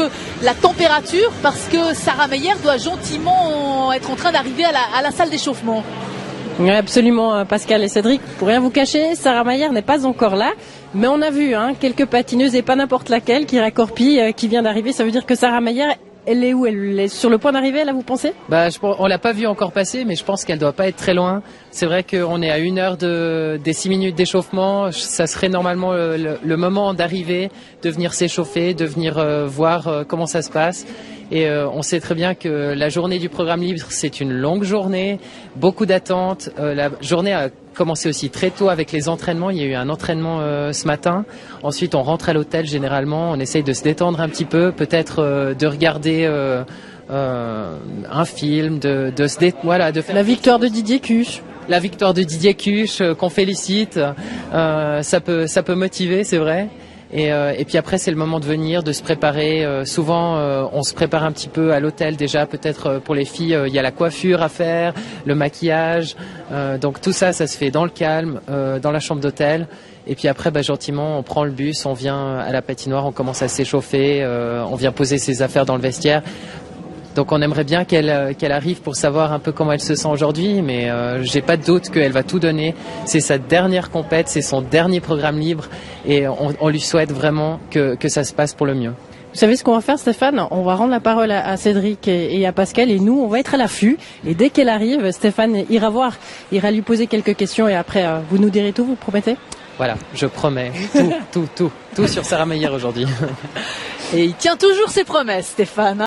peu la température parce que Sarah Meyer doit gentiment être en train d'arriver à la salle d'échauffement. Oui, absolument, Pascal et Cédric. Pour rien vous cacher, Sarah Meyer n'est pas encore là. Mais on a vu quelques patineuses et pas n'importe laquelle qui raccorpille, qui vient d'arriver. Ça veut dire que Sarah Meyer, elle est où? Elle est sur le point d'arriver, là, vous pensez? On l'a pas vue encore passer, mais je pense qu'elle doit pas être très loin. C'est vrai qu'on est à 1 heure des 6 minutes d'échauffement. Ça serait normalement le moment d'arriver, de venir s'échauffer, de venir voir comment ça se passe. Et on sait très bien que la journée du programme libre, c'est une longue journée, beaucoup d'attentes. La journée a commencé aussi très tôt avec les entraînements. Il y a eu un entraînement ce matin. Ensuite, on rentre à l'hôtel généralement. On essaye de se détendre un petit peu, peut-être de regarder un film, de faire la victoire de Didier Cuche. La victoire de Didier Cuche, qu'on félicite. Ça peut motiver, c'est vrai. Et puis après, c'est le moment de venir, de se préparer. Souvent, on se prépare un petit peu à l'hôtel déjà. Peut-être pour les filles, il y a la coiffure à faire, le maquillage. Donc tout ça, ça se fait dans le calme, dans la chambre d'hôtel. Et puis après, gentiment, on prend le bus, on vient à la patinoire, on commence à s'échauffer, on vient poser ses affaires dans le vestiaire. Donc on aimerait bien qu'elle arrive pour savoir un peu comment elle se sent aujourd'hui, mais j'ai pas de doute qu'elle va tout donner. C'est sa dernière compète, c'est son dernier programme libre, et on lui souhaite vraiment que ça se passe pour le mieux. Vous savez ce qu'on va faire, Stéphane? On va rendre la parole à Cédric et à Pascal, et nous, on va être à l'affût. Et dès qu'elle arrive, Stéphane ira lui poser quelques questions, et après, vous nous direz tout, vous promettez? Voilà, je promets. Tout sur Sarah Meyer aujourd'hui. Et il tient toujours ses promesses, Stéphane.